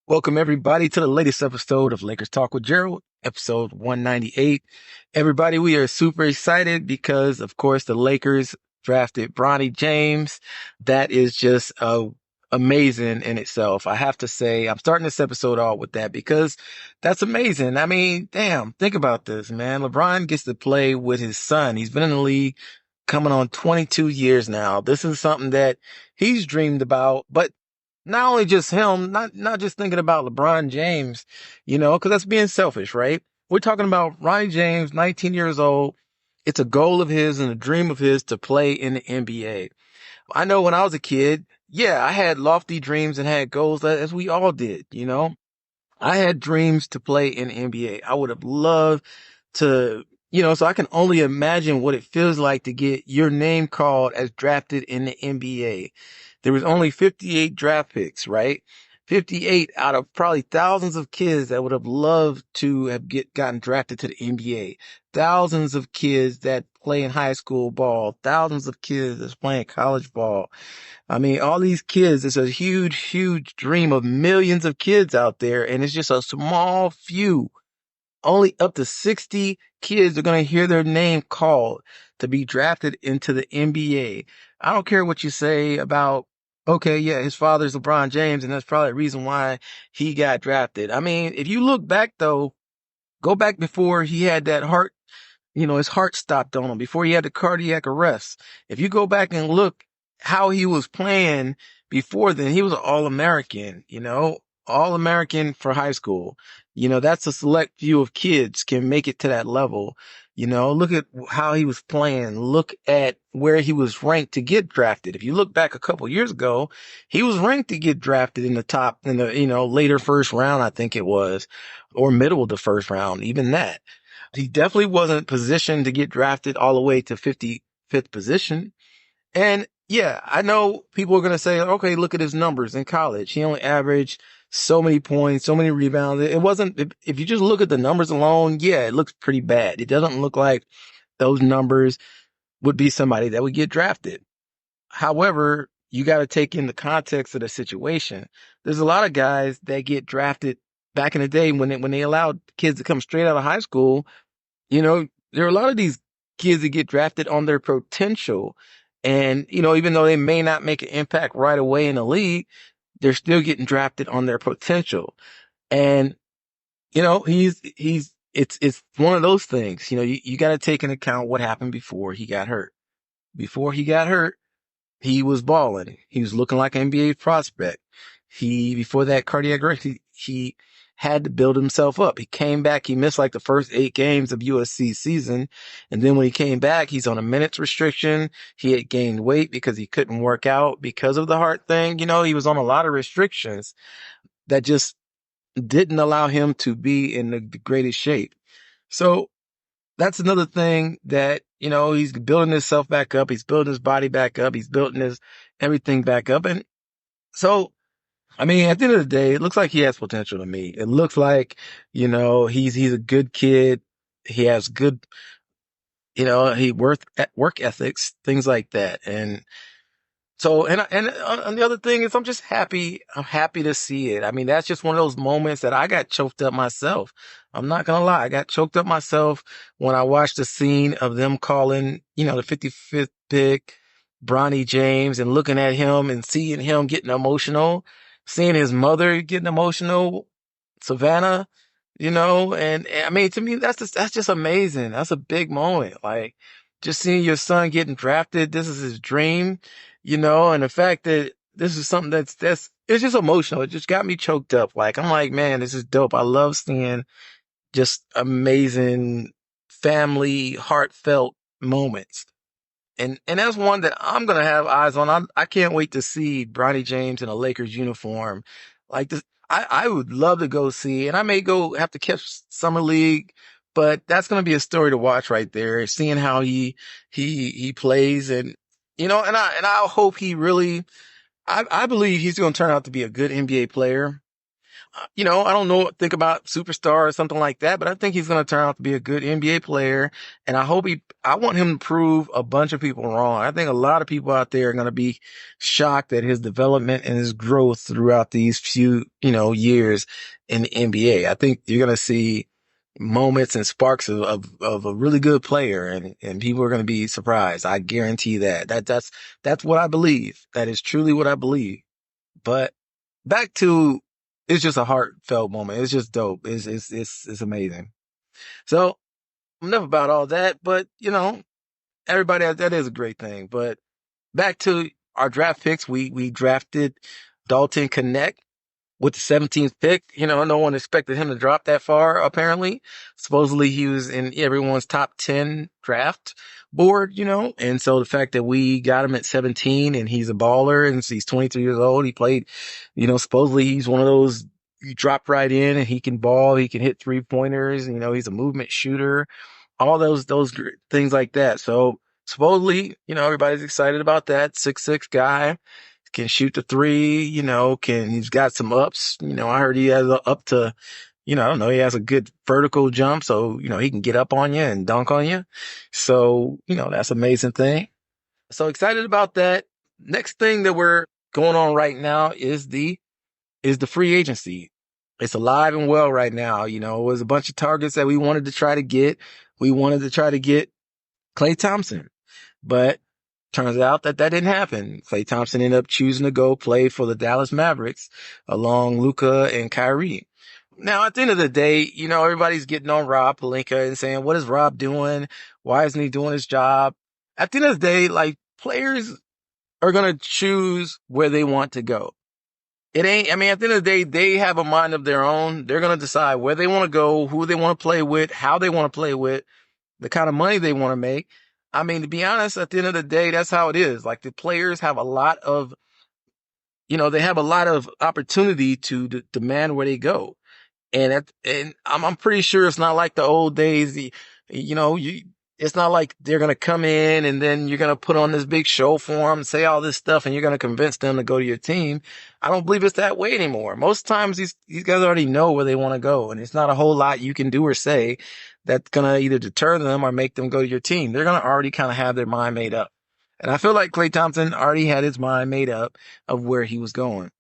Welcome everybody to the latest episode of Lakers Talk with Gerald, episode 198. Everybody, we are super excited because, of course, the Lakers drafted Bronny James. That is just amazing in itself. I have to say, I'm starting this episode off with that because that's amazing. I mean, damn, think about this, man. LeBron gets to play with his son. He's been in the league coming on 22 years now. This is something that he's dreamed about, but not only just him, not just thinking about LeBron James, because that's being selfish, right? We're talking about Ronnie James, 19 years old. It's a goal of his and a dream of his to play in the NBA. I know when I was a kid, yeah, I had lofty dreams and had goals as we all did. I had dreams to play in the NBA. I would have loved to, so I can only imagine what it feels like to get your name called as drafted in the NBA. There was only 58 draft picks, right? 58 out of probably thousands of kids that would have loved to have gotten drafted to the NBA. Thousands of kids that play in high school ball. Thousands of kids that's playing college ball. I mean, all these kids, it's a huge, huge dream of millions of kids out there. And it's just a small few. Only up to 60 kids are going to hear their name called to be drafted into the NBA. I don't care what you say about, okay, yeah, his father's LeBron James, and that's probably the reason why he got drafted. I mean, if you look back though, go back before he had that heart, his heart stopped on him, before he had the cardiac arrest. If you go back and look how he was playing before then, he was an All-American, All-American for high school. That's a select few of kids can make it to that level. Look at how he was playing. Look at where he was ranked to get drafted. If you look back a couple years ago, he was ranked to get drafted in the later first round, I think it was, or middle of the first round, even that. He definitely wasn't positioned to get drafted all the way to 55th position. And yeah, I know people are going to say, okay, look at his numbers in college. He only averaged so many points, so many rebounds. It wasn't, if you just look at the numbers alone, yeah, it looks pretty bad. It doesn't look like those numbers would be somebody that would get drafted. However, you got to take in the context of the situation. There's a lot of guys that get drafted back in the day when they allowed kids to come straight out of high school. There are a lot of these kids that get drafted on their potential. And, even though they may not make an impact right away in the league, they're still getting drafted on their potential. And, it's one of those things, you got to take into account what happened before he got hurt. Before he got hurt, he was balling. He was looking like an NBA prospect. Before that cardiac arrest, he had to build himself up. He came back. He missed like the first 8 games of USC season. And then when he came back, he's on a minutes restriction. He had gained weight because he couldn't work out because of the heart thing. He was on a lot of restrictions that just didn't allow him to be in the greatest shape. So that's another thing that, he's building himself back up. He's building his body back up. He's building his everything back up. And so, I mean, at the end of the day, it looks like he has potential to me. It looks like, he's a good kid. He has good, work ethics, things like that. And so, and on the other thing is I'm just happy. I'm happy to see it. I mean, that's just one of those moments that I got choked up myself. I'm not going to lie. I got choked up myself when I watched the scene of them calling, the 55th pick, Bronny James, and looking at him and seeing him getting emotional, seeing his mother getting emotional, Savannah, and I mean, to me, that's just amazing. That's a big moment. Like just seeing your son getting drafted. This is his dream, and the fact that this is something it's just emotional. It just got me choked up. Like, I'm like, man, this is dope. I love seeing just amazing family, heartfelt moments. And that's one that I'm going to have eyes on. I can't wait to see Bronny James in a Lakers uniform. Like this, I would love to go see, and I may go have to catch Summer League, but that's going to be a story to watch right there, seeing how he plays. And, and I hope he really, I believe he's going to turn out to be a good NBA player. I don't know, think about superstar or something like that, but I think he's going to turn out to be a good NBA player. And I want him to prove a bunch of people wrong. I think a lot of people out there are going to be shocked at his development and his growth throughout these few, years in the NBA. I think you're going to see moments and sparks of a really good player, and people are going to be surprised. I guarantee that. That's what I believe. That is truly what I believe. But back to, it's just a heartfelt moment. It's just dope. It's amazing. So enough about all that, but everybody, that is a great thing. But back to our draft picks. We drafted Dalton Knecht with the 17th pick. No one expected him to drop that far, apparently. Supposedly he was in everyone's top 10 draft board, and so the fact that we got him at 17 and he's a baller and he's 23 years old, he played, supposedly he's one of those, you drop right in and he can ball, he can hit 3-pointers, he's a movement shooter, all those things like that. So supposedly, everybody's excited about that. 6'6" guy can shoot the three, he's got some ups. I heard he has up to, I don't know, he has a good vertical jump. So, he can get up on you and dunk on you. So, that's an amazing thing. So excited about that. Next thing that we're going on right now is the free agency. It's alive and well right now. It was a bunch of targets that we wanted to try to get. We wanted to try to get Klay Thompson, but turns out that didn't happen. Klay Thompson ended up choosing to go play for the Dallas Mavericks along Luka and Kyrie. Now, at the end of the day, everybody's getting on Rob Pelinka and saying, what is Rob doing? Why isn't he doing his job? At the end of the day, like, players are going to choose where they want to go. At the end of the day, they have a mind of their own. They're going to decide where they want to go, who they want to play with, how they want to play with, the kind of money they want to make. To be honest, at the end of the day, that's how it is. Like, the players have a lot of, they have a lot of opportunity to demand where they go. And I'm pretty sure it's not like the old days. It's not like they're going to come in and then you're going to put on this big show for them, say all this stuff, and you're going to convince them to go to your team. I don't believe it's that way anymore. Most times these guys already know where they want to go, and it's not a whole lot you can do or say that's going to either deter them or make them go to your team. They're going to already kind of have their mind made up. And I feel like Klay Thompson already had his mind made up of where he was going.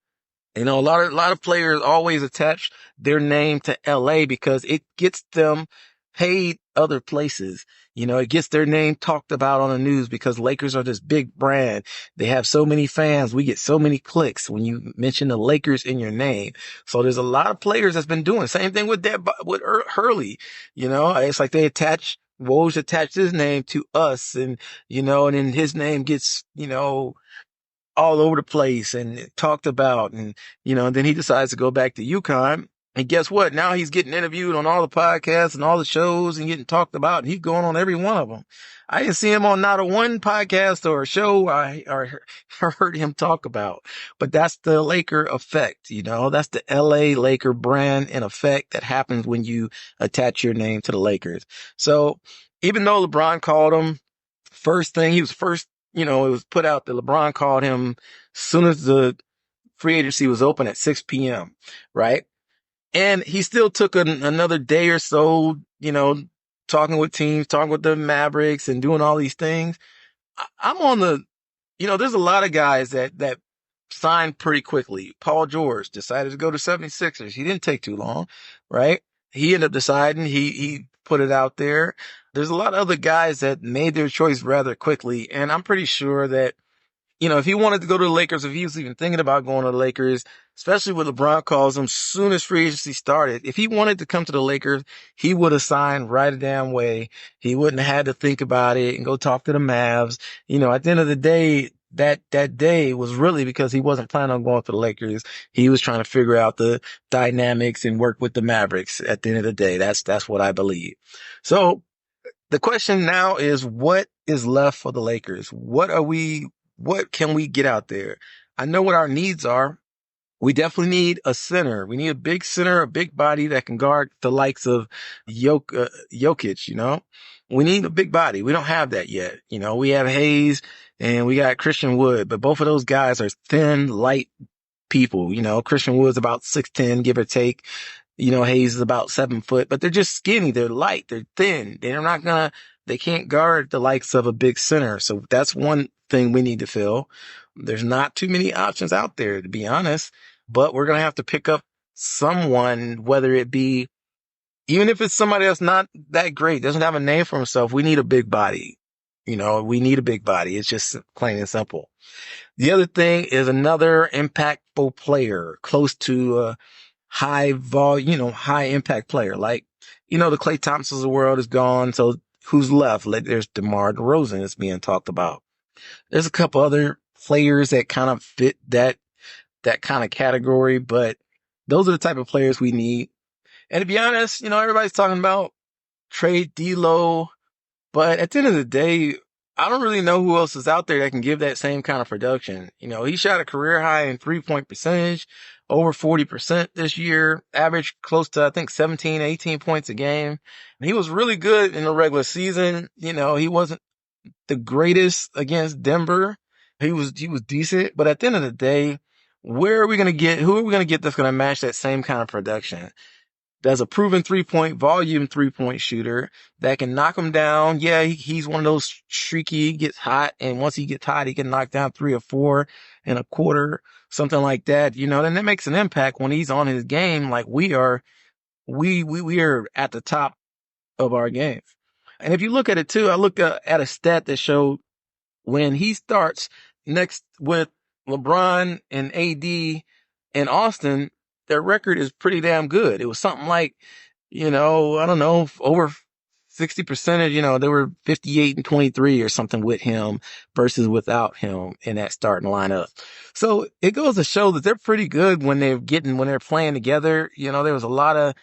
A lot of players always attach their name to LA because it gets them paid other places. It gets their name talked about on the news because Lakers are this big brand. They have so many fans. We get so many clicks when you mention the Lakers in your name. So there's a lot of players that's been doing the same thing with Hurley. It's like Woj attached his name to us and then his name gets, all over the place and talked about. And then he decides to go back to UConn. And guess what? Now he's getting interviewed on all the podcasts and all the shows and getting talked about. And he's going on every one of them. I didn't see him on not a one podcast or a show I heard him talk about. But that's the Laker effect, that's the LA Laker brand and effect that happens when you attach your name to the Lakers. So even though LeBron called him he was first, it was put out that LeBron called him as soon as the free agency was open at 6 p.m., right? And he still took another day or so, talking with teams, talking with the Mavericks and doing all these things. I'm on there's a lot of guys that signed pretty quickly. Paul George decided to go to 76ers. He didn't take too long, right? He ended up deciding, he put it out there. There's a lot of other guys that made their choice rather quickly. And I'm pretty sure that, if he wanted to go to the Lakers, if he was even thinking about going to the Lakers, especially when LeBron calls him soon as free agency started, if he wanted to come to the Lakers, he would have signed right a damn way. He wouldn't have had to think about it and go talk to the Mavs. At the end of the day, that day was really because he wasn't planning on going to the Lakers. He was trying to figure out the dynamics and work with the Mavericks at the end of the day. That's what I believe. So the question now is, what is left for the Lakers? What can we get out there? I know what our needs are. We definitely need a center. We need a big center, a big body that can guard the likes of Jokic, We need a big body. We don't have that yet. We have Hayes and we got Christian Wood, but both of those guys are thin, light people. Christian Wood's about 6'10", give or take. Hayes is about 7 foot, but they're just skinny. They're light. They're thin. They can't guard the likes of a big center. So that's one thing we need to fill. There's not too many options out there, to be honest, but we're going to have to pick up someone, whether it be, even if it's somebody that's not that great, doesn't have a name for himself. We need a big body. We need a big body. It's just plain and simple. The other thing is another impactful player, close to a high volume, high impact player. Like, the Klay Thompsons of the world is gone. So who's left? There's DeMar DeRozan that's being talked about. There's a couple other players that kind of fit that kind of category, but those are the type of players we need. And to be honest, everybody's talking about trade D'Lo, but at the end of the day, I don't really know who else is out there that can give that same kind of production. He shot a career high in 3-point percentage, over 40% this year, averaged close to, I think, 17, 18 points a game. And he was really good in the regular season. He wasn't the greatest against Denver. He was decent, but at the end of the day, who are we going to get that's going to match that same kind of production? There's a proven volume 3-point shooter that can knock him down. Yeah, he's one of those streaky, he gets hot, and once he gets hot, he can knock down 3 or 4 in a quarter, something like that. Then that makes an impact when he's on his game like we are. We are at the top of our game. And if you look at it too, I looked at a stat that showed when he starts next with LeBron and AD and Austin, their record is pretty damn good. It was something like, I don't know, over 60%, they were 58-23 or something with him versus without him in that starting lineup. So it goes to show that they're pretty good when they're playing together. There was a lot of,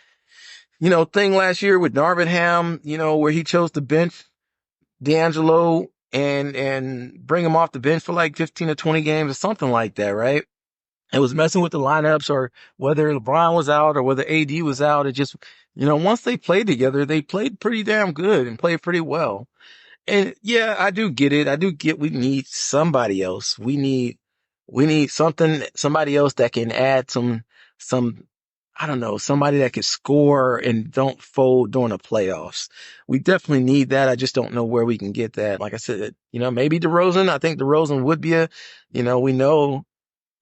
thing last year with Darvingham, where he chose to bench D'Angelo and bring him off the bench for like 15 or 20 games or something like that, right? It was messing with the lineups, or whether LeBron was out or whether AD was out. It just, once they played together, they played pretty damn good and played pretty well. And yeah, I do get it. We need somebody else. We need somebody else that can add some, I don't know, somebody that can score and don't fold during the playoffs. We definitely need that. I just don't know where we can get that. Like I said, maybe DeRozan. I think DeRozan would be we know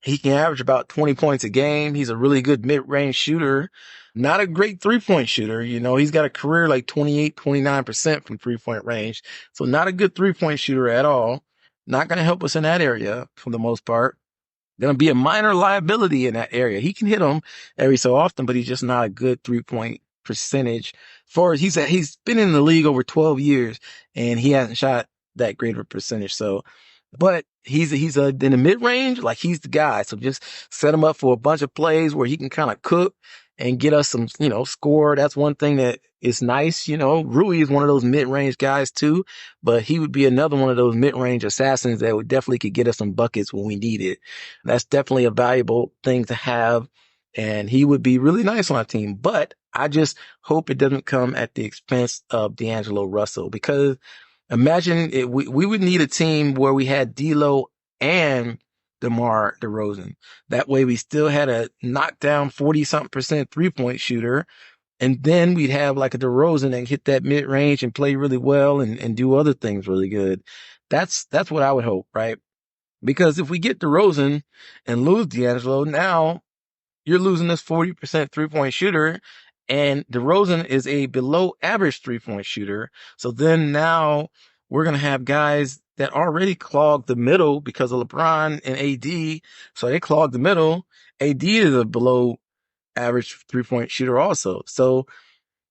he can average about 20 points a game. He's a really good mid-range shooter. Not a great 3-point shooter. He's got a career like 28, 29% from 3-point range. So not a good 3-point shooter at all. Not going to help us in that area for the most part. Going to be a minor liability in that area. He can hit them every so often, but he's just not a good 3-point percentage. He's been in the league over 12 years and he hasn't shot that great of a percentage. So, but he's in the mid range, like he's the guy. So just set him up for a bunch of plays where he can kind of cook and get us some, score. That's one thing that is nice. Rui is one of those mid range guys too, but he would be another one of those mid range assassins that would definitely could get us some buckets when we need it. That's definitely a valuable thing to have. And he would be really nice on our team, but I just hope it doesn't come at the expense of D'Angelo Russell, because imagine we would need a team where we had D'Lo and DeMar DeRozan. That way we still had a knockdown 40-something% 3-point shooter. And then we'd have like a DeRozan that hit that mid range and play really well and do other things really good. That's what I would hope, right? Because if we get DeRozan and lose D'Angelo, now you're losing this 40% 3-point shooter, and DeRozan is a below average 3-point shooter. So then now we're going to have guys that already clogged the middle because of LeBron and AD. So they clogged the middle. AD is a below average 3-point shooter also. So,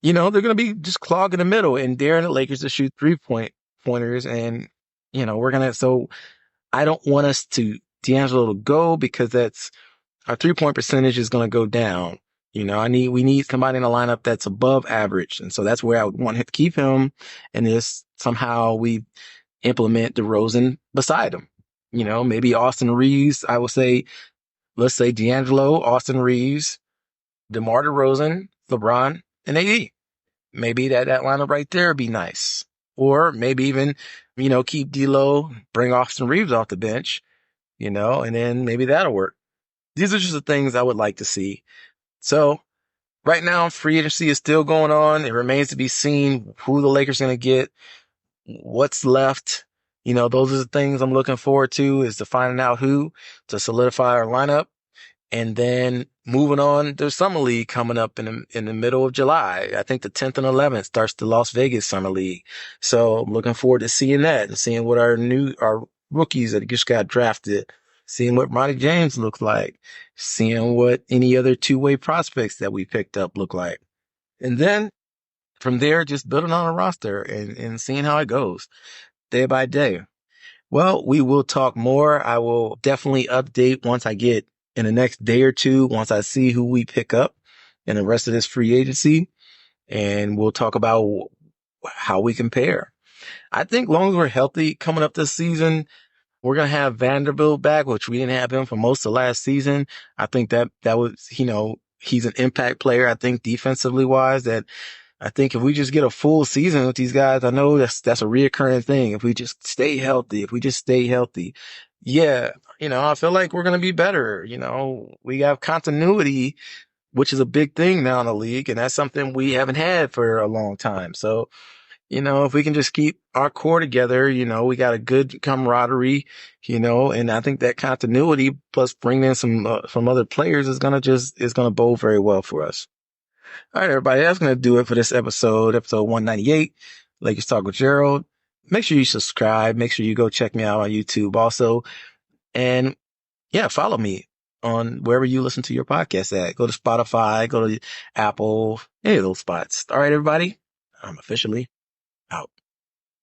they're going to be just clogging the middle and daring the Lakers to shoot 3-pointers. And, so I don't want D'Angelo to go, because that's our 3-point percentage is going to go down. We need somebody in the lineup that's above average. And so that's where I would want to keep him. And this somehow we implement DeRozan beside him. Maybe Austin Reeves. I will say, let's say D'Angelo, Austin Reeves, DeMar DeRozan, LeBron, and AD. Maybe that lineup right there would be nice. Or maybe even, keep D'Lo, bring Austin Reeves off the bench, and then maybe that'll work. these are just the things I would like to see. So right now, free agency is still going on. It remains to be seen who the Lakers are going to get, what's left. Those are the things I'm looking forward to, is to finding out who to solidify our lineup. And then moving on, there's Summer League coming up in the middle of July. I think the 10th and 11th starts the Las Vegas Summer League. So I'm looking forward to seeing that and seeing what our rookies that just got drafted, seeing what Bronny James looks like, seeing what any other two-way prospects that we picked up look like. And then from there, just building on a roster and seeing how it goes day by day. Well, we will talk more. I will definitely update once I get in the next day or two, once I see who we pick up in the rest of this free agency. And we'll talk about how we compare. I think long as we're healthy coming up this season, we're going to have Vanderbilt back, which we didn't have him for most of last season. I think that was, he's an impact player. I think defensively wise, that I think if we just get a full season with these guys, I know that's a reoccurring thing. If we just stay healthy, yeah, I feel like we're going to be better. We have continuity, which is a big thing now in the league. And that's something we haven't had for a long time. So, if we can just keep our core together, we got a good camaraderie, and I think that continuity plus bringing in some other players is going to bode very well for us. All right, everybody, that's going to do it for this episode 198, Lakers Talk with Gerald. Make sure you subscribe. Make sure you go check me out on YouTube also. And yeah, follow me on wherever you listen to your podcast at. Go to Spotify, go to Apple, any of those spots. All right, everybody, I'm officially out.